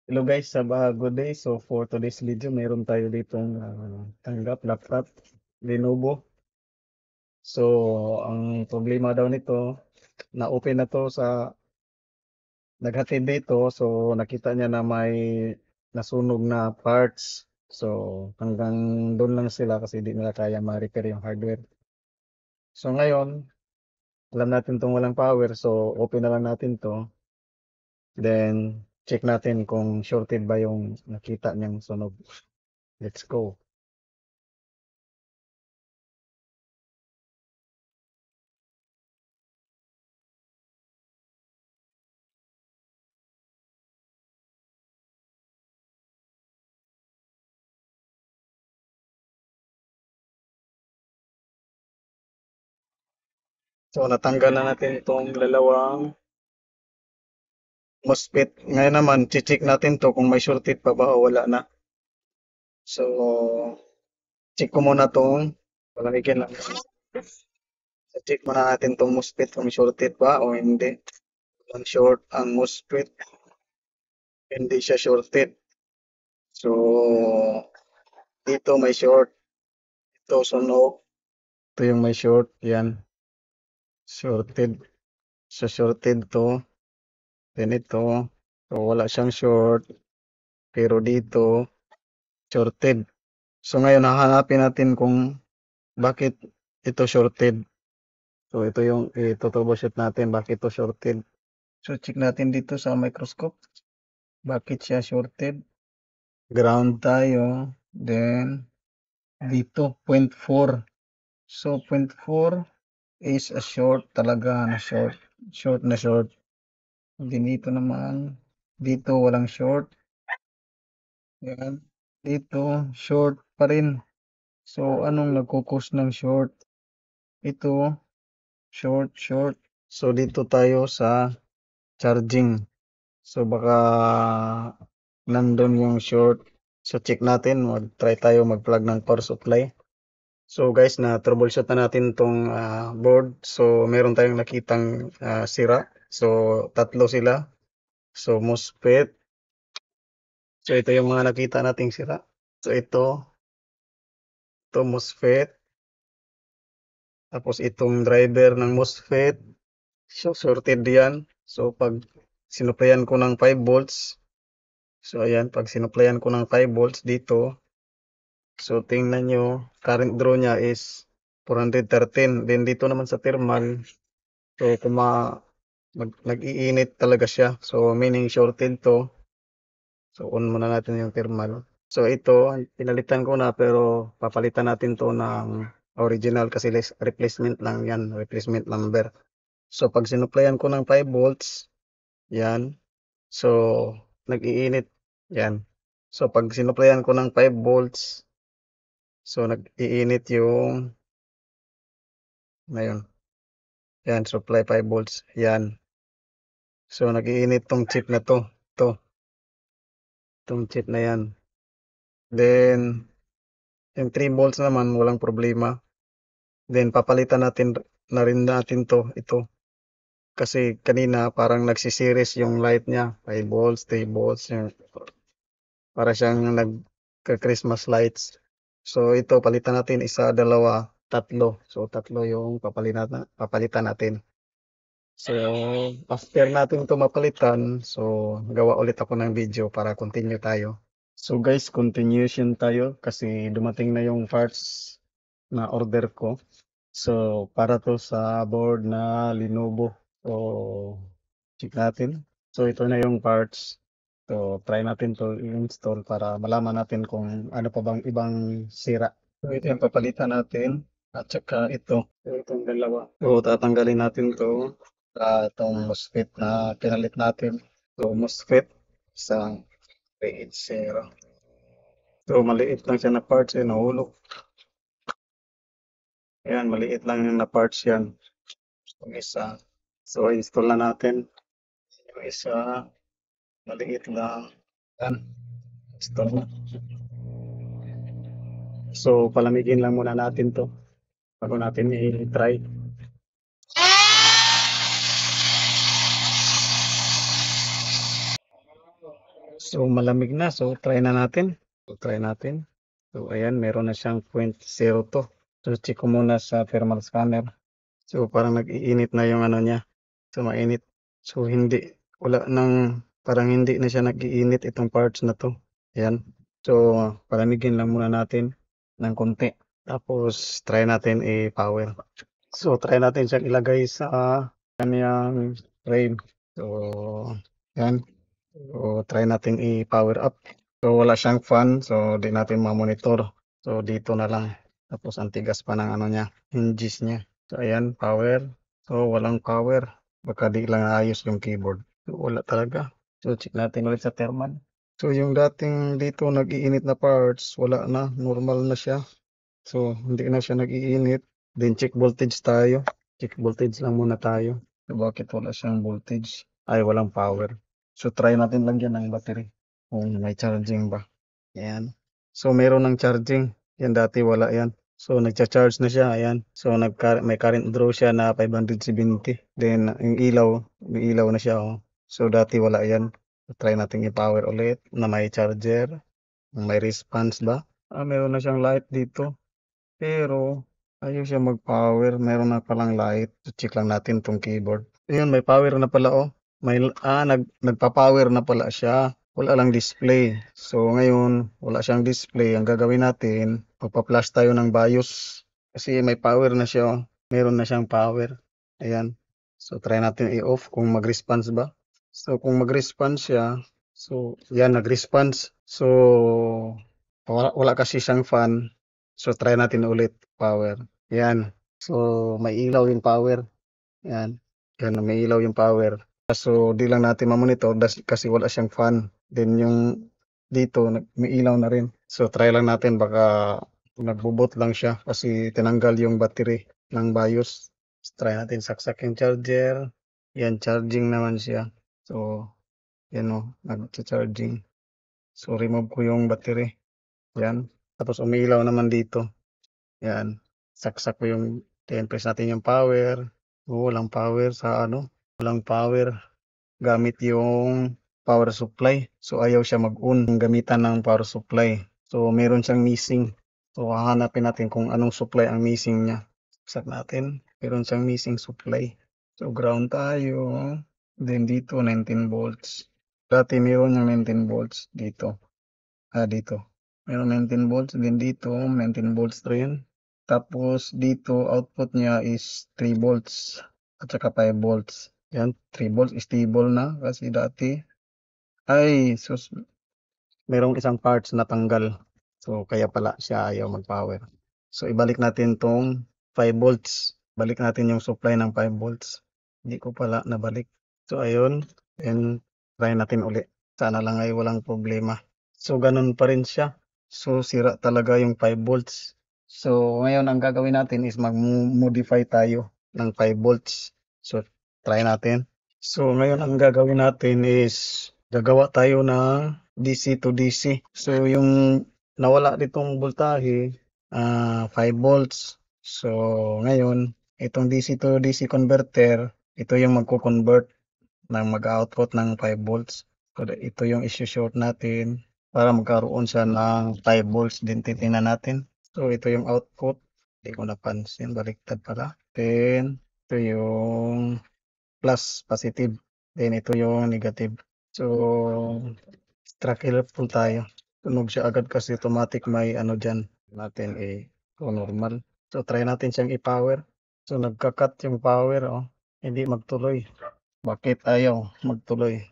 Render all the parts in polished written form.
Hello guys, sa bago day. So for today's video, meron tayo ditong tanggap laptop Lenovo. So ang problema daw nito, na-open na to sa naghatid dito. So nakita niya na may nasunog na parts. So hanggang doon lang sila kasi di nila kaya ma-repair yung hardware. So ngayon, alam natin tong walang power. So open na lang natin to. Then check natin kung shorted ba yung nakita niyang sunog. Let's go. So natanggal na natin itong dalawang MOSFET. Ngayon naman, check natin to kung may shorted pa ba o wala na. So, check ko muna tong palamigin lang. So, check muna natin tong MOSFET kung may shorted pa o hindi. Kung short ang MOSFET, hindi siya shorted. So, dito may short. Ito sunog. Ito yung may short. Yan. Shorted. So, shorted to. Then ito. So, wala siyang short. Pero dito, shorted. So, ngayon, hahanapin natin kung bakit ito shorted. So, ito yung ito-troubleshoot natin bakit ito shorted. So, check natin dito sa microscope. Bakit siya shorted? Ground tayo. Then, dito, 0.4. So, 0.4 is a short talaga na short. Short na short. Then, dito naman, dito walang short. Yan. Dito, short pa rin. So, anong nagkukos ng short? Ito, short, short. So, dito tayo sa charging. So, baka nandun yung short. So, check natin. Mag-try tayo mag-plug ng power supply. So, guys, na troubleshoot na natin tong board. So, meron tayong nakitang sira. So, tatlo sila. So, MOSFET. So, ito yung mga nakita nating sira. So, ito MOSFET. Tapos, itong driver ng MOSFET. So, sorted yan. So, pag sinuplayan ko ng 5 volts, so, ayan, pag sinuplayan ko ng 5 volts dito, so, tingnan nyo, current draw niya is 413. Then, dito naman sa thermal, so, nag-iinit talaga siya. So, meaning shorted to. So, on muna natin yung thermal. So, ito, pinalitan ko na, pero papalitan natin to ng original kasi replacement lang yan, replacement number. So, pag sinuplayan ko ng 5 volts, yan. So, nag-iinit. Yan. So, pag sinuplayan ko ng 5 volts, so, nag-iinit yung, ngayon. Yan, supply 5 volts. Yan. So, nag-iinit tong chip na to. To. Tong chip na yan. Then, yung 3 volts naman, walang problema. Then, papalitan natin na rin natin to. Ito. Kasi kanina, parang nagsisiris yung light niya. 5 volts, 3 volts. Yung, para siyang nagka-Christmas lights. So, ito, palitan natin isa, dalawa, tatlo. So, tatlo yung papalitan natin. So, after natin ito mapalitan, so, gawa ulit ako ng video para continue tayo. So, guys, continuation tayo kasi dumating na yung parts na order ko. So, para to sa board na Lenovo. So, check natin. So, ito na yung parts. So, try natin to i-install para malaman natin kung ano pa bang ibang sira. So, ito yung papalitan natin. At saka ito. So, itong dalawa. So, tatanggalin natin to sa itong MOSFET na pinalit natin. So, MOSFET isang 380. So, maliit lang siya na parts. Nahulog. Ayan, maliit lang yung na parts yan. Yung isa. So, install na natin. Yung isa, maliit lang. Yan. Install na. So, palamigin lang muna natin to bago natin i-try. So, malamig na. So, try na natin. So, try natin. So, ayan, meron na siyang 0.02. So, check ko muna sa thermal scanner. So, parang nag-iinit na yung ano niya. So, mainit. So, hindi. Wala nang, parang hindi na siya nag-iinit itong parts na to. Ayan. So, palamigin lang muna natin ng konti. Tapos, try natin i-power. So, try natin siyang ilagay sa kanyang frame. So, yan. So, try natin i-power up. So, wala siyang fan. So, di natin ma-monitor. So, dito na lang. Tapos, ang tigas pa ng ano niya, hinges niya. So, ayan, power. So, walang power. Baka di lang ayos yung keyboard. So, wala talaga. So, check natin ulit sa thermal. So, yung dating dito nag-iinit na parts, wala na. Normal na siya. So, hindi na siya nag-iinit. Then, check voltage tayo. Check voltage lang muna tayo. So, bakit wala siyang voltage? Ay, walang power. So, try natin lagyan ng battery. Kung may charging ba. Ayan. So, meron ng charging. Yan dati wala yan. So, nagcha-charge na siya. Ayan. So, may current draw siya na 570. Then, yung ilaw, may ilaw na siya. Oh. So, dati wala yan. So, try natin i-power ulit na may charger. May response ba? Meron na siyang light dito. Pero, ayaw siya mag-power. Meron na palang light. So, check lang natin tong keyboard. Ayun, may power na pala oh. Nagpa-power na pala siya. Wala lang display. So, ngayon, wala siyang display. Ang gagawin natin, magpa-flash tayo ng BIOS. Kasi may power na siya oh. Meron na siyang power. Ayan. So, try natin i-off kung mag-response ba. So, kung mag-response siya, so, yan, nag-response. So, wala kasi siyang fan. So, try natin ulit. Power. Yan. So, may ilaw yung power. Yan. Yan, may ilaw yung power. So, di lang natin mamonitor kasi wala siyang fan. Then, yung dito, may ilaw na rin. So, try lang natin. Baka nagbubot lang siya kasi tinanggal yung battery ng BIOS. So, try natin saksak yung charger. Yan, charging naman siya. So, yan o, nag-charging. So, remove ko yung battery. Yan. Tapos, umiilaw naman dito. Yan. Saksak ko yung press natin yung power. Walang power sa ano. Walang power. Gamit yung power supply. So ayaw siya mag-on ng gamitan ng power supply. So meron siyang missing. So hahanapin natin kung anong supply ang missing niya. Saksak natin. Meron siyang missing supply. So ground tayo. Then dito 19 volts. Dati meron yung 19 volts dito. Dito. Meron 19 volts. Then dito 19 volts rin. Tapos dito output niya is 3 volts at saka 5 volts. Yan, 3 volts stable na kasi dati ay sus merong isang parts na tanggal. So kaya pala siya ayaw mag-power. So ibalik natin tong 5 volts. Balik natin yung supply ng 5 volts. Hindi ko pala nabalik. So ayun, then try natin uli. Sana lang ay walang problema. So ganun pa rin siya. So sira talaga yung 5 volts. So ngayon ang gagawin natin is mag-modify tayo ng 5 volts. So try natin. So ngayon ang gagawin natin is gagawa tayo ng DC to DC. So yung nawala ditong voltahe 5 volts. So ngayon itong DC to DC converter, ito yung magko-convert ng mag-output ng 5 volts. So ito yung isi-short natin para magkaroon siya ng 5 volts din titingnan natin. So ito yung output. Hindi ko napansin, baliktad pala. Then ito yung plus positive. Then ito yung negative. So extra careful tayo. Tunog siya agad kasi automatic may ano dyan natin normal. So try natin siyang i-power. So nagka-cut yung power oh. Hindi magtuloy. Bakit ayaw magtuloy?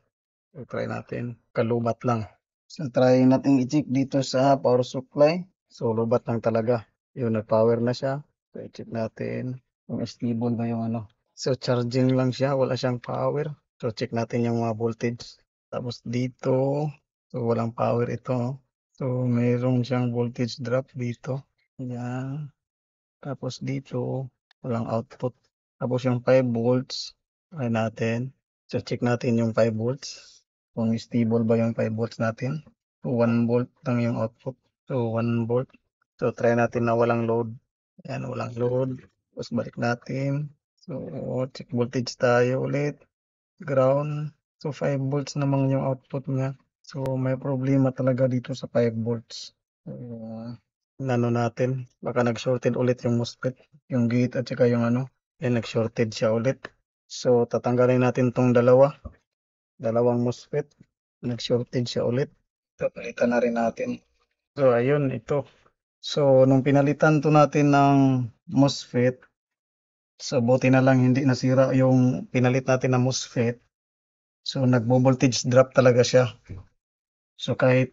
So try natin. Kalubat lang. So try natin i-check dito sa power supply. So lubat lang talaga. Yun nag-power na siya. So i-check natin kung stable ba yung ano. So charging lang siya, wala siyang power. So check natin yung mga voltage. Tapos dito, so walang power ito. So mayroon siyang voltage drop dito. Yan. Tapos dito, walang output. Tapos yung 5 volts, try natin. So check natin yung 5 volts. Kung stable ba yung 5 volts natin. So 1 volt lang yung output. So 1 volt. So try natin na walang load. Yan, walang load. Tapos balik natin. So check voltage tayo ulit. Ground. So 5 volts naman yung output niya. So, may problema talaga dito sa 5 volts. Nano natin, baka nag-shorted ulit yung MOSFET, yung gate at saka yung ano, nag-shorted siya ulit. So, tatanggalin natin tong dalawang MOSFET, nag-shorted siya ulit. Papalitan na rin natin. So, ayun, ito. So, nung pinalitan to natin ng MOSFET, so buti na lang hindi nasira yung pinalit natin na MOSFET. So, nagbo-voltage drop talaga siya. So, kahit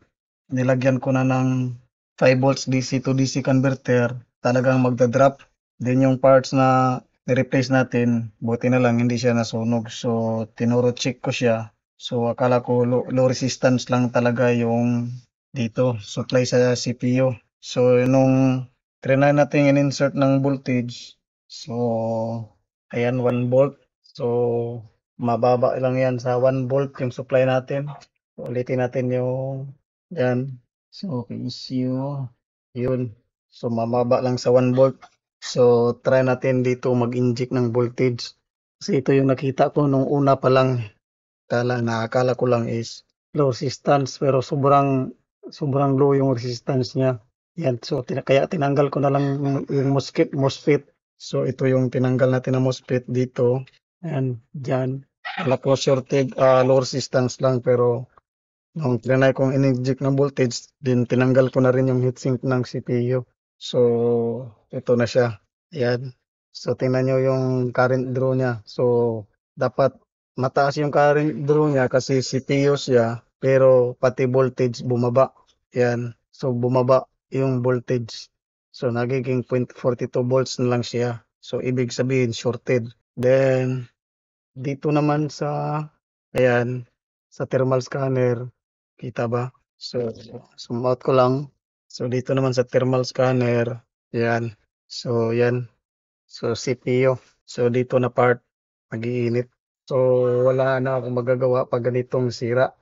nilagyan ko na ng 5 volts DC to DC converter, talagang magda-drop. Then yung parts na ni-replace natin, buti na lang hindi siya nasunog. So, tinuro check ko siya. So, akala ko low resistance lang talaga yung dito, supply sa CPU. So, nung trinay natin in-insert ng voltage, so, ayan, 1 volt. So, mababa lang yan sa 1 volt yung supply natin. Ulitin natin yung yan. So, PSU. Yun. So, mababa lang sa 1 volt. So, try natin dito mag-inject ng voltage. Kasi ito yung nakita ko nung una pa lang. Nakakala ko lang is low resistance pero sobrang low yung resistance niya. Yan. So, kaya tinanggal ko na lang yung MOSFET. So, ito yung tinanggal natin na MOSFET dito. Ayan, dyan. Wala ko shorted, low resistance lang pero nung trinay kong in-inject ng voltage, din tinanggal ko na rin yung heatsink ng CPU. So, ito na siya. Ayan. So, tingnan nyo yung current draw niya. So, dapat mataas yung current draw niya kasi CPU siya, pero pati voltage bumaba. Ayan. So, bumaba yung voltage. So, nagiging 0.42 volts na lang siya. So, ibig sabihin, shorted. Then, dito naman sa, ayan, sa thermal scanner, kita ba? So, zoom out ko lang. So, dito naman sa thermal scanner, ayan. So, yan. So, CPU. So, dito na part, mag-iinit. So, wala na akong magagawa pag ganitong sira.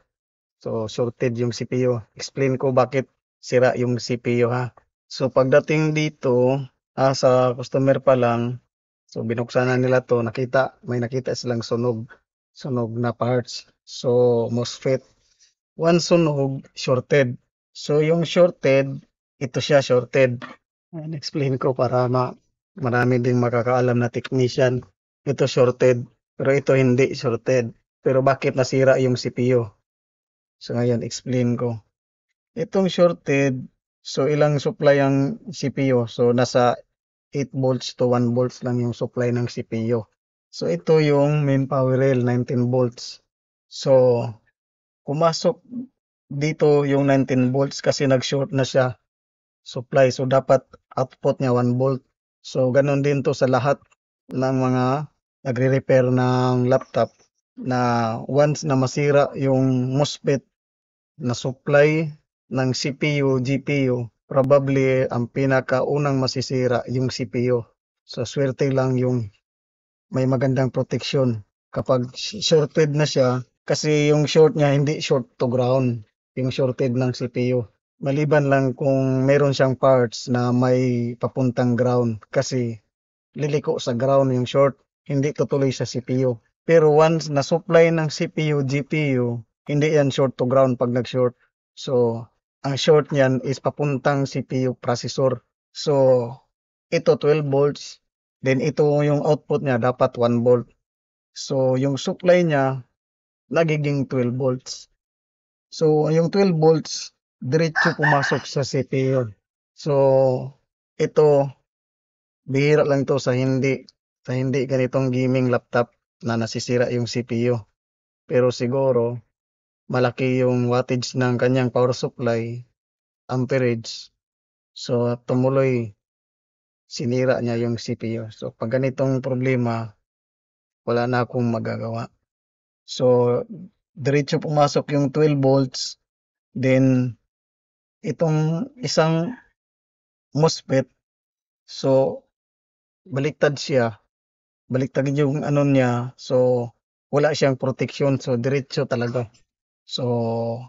So, shorted yung CPU. Explain ko bakit sira yung CPU ha. So, pagdating dito, sa customer pa lang, so binuksan na nila to, may nakita silang sunog na parts. So, MOSFET. Once sunog, shorted. So, yung shorted, ito siya shorted. And explain ko para marami ding makakaalam na technician. Ito shorted, pero ito hindi shorted. Pero bakit nasira yung CPU? So, ngayon, explain ko. Itong shorted, so ilang supply ang CPU? So, nasa 8 volts to 1 volts lang yung supply ng CPU. So, ito yung main power rail, 19 volts. So, pumasok dito yung 19 volts kasi nag-short na siya supply. So, dapat output niya 1 volt. So, ganun din to sa lahat ng mga nagre-repair ng laptop na once na masira yung MOSFET na supply ng CPU, GPU, probably ang pinakaunang masisira yung CPU. So, swerte lang yung may magandang protection. Kapag shorted na siya, kasi yung short niya hindi short to ground, yung shorted ng CPU. Maliban lang kung meron siyang parts na may papuntang ground kasi liliko sa ground yung short, hindi tutuloy sa CPU. Pero once na supply ng CPU, GPU, hindi yan short to ground pag nag-short. So, ang short niyan is papuntang CPU processor. So, ito 12 volts, then ito yung output niya dapat 1 volt. So, yung supply niya nagiging 12 volts. So, yung 12 volts diretso pumasok sa CPU. So, ito bihira lang to sa hindi ganitong gaming laptop na nasisira yung CPU. Pero siguro malaki yung wattage ng kanyang power supply, amperage. So tumuloy sinira niya yung CPU. So pag ganitong problema, wala na akong magagawa. So diretso pumasok yung 12 volts, then itong isang MOSFET, so baliktad siya. Baliktad yung ano niya. So, wala siyang protection. So, diretso talaga. So,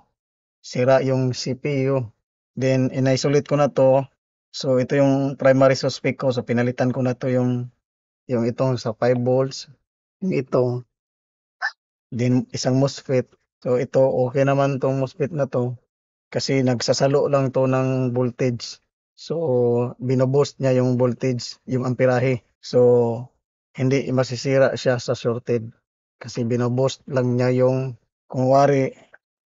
sira yung CPU. Then, in-isolate ko na to. So, ito yung primary suspect ko. So, pinalitan ko na to yung itong sa 5 volts. Yung ito. Then, isang MOSFET. So ito, okay naman 'tong MOSFET na 'to kasi nagsasalo lang 'to ng voltage. So bino-boost niya yung voltage, yung amperahe. So hindi masisira siya sa shorted kasi bino-boost lang niya yung kung kunwari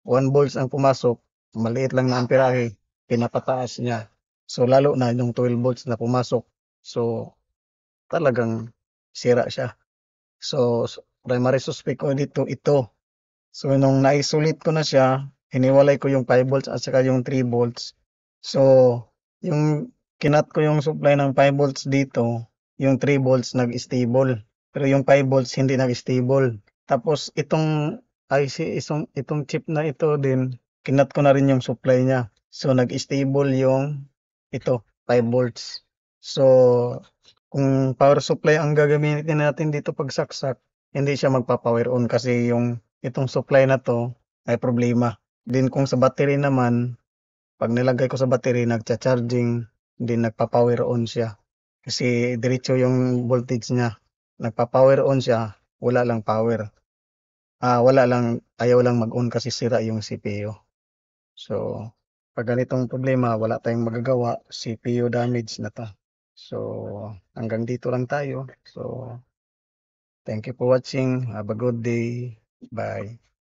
1 volts ang pumasok, maliit lang na amperahe, pinapataas niya. So lalo na yung 12 volts na pumasok. So talagang sira siya. So primary suspect ko dito ito. So nung na-isolate ko na siya, hiniwalay ko yung 5 volts at saka yung 3 volts. So yung kinat ko yung supply ng 5 volts dito, yung 3 volts nag-stable. Pero yung 5 volts hindi nag-stable. Tapos itong IC, itong chip na ito din, kinat ko na rin yung supply niya. So nag-stable yung ito, 5 volts. So kung power supply ang gagamitin natin dito pag saksak, hindi siya magpa-power on kasi yung itong supply na to ay problema. Din kung sa battery naman, pag nilagay ko sa battery, nagcha-charging, din nagpa-power on siya. Kasi diretso yung voltage niya. Nagpa-power on siya, wala lang power. Wala lang, ayaw lang mag-on kasi sira yung CPU. So, pag ganitong problema, wala tayong magagawa, CPU damage na to. So, hanggang dito lang tayo. So, thank you for watching. Have a good day. Bye.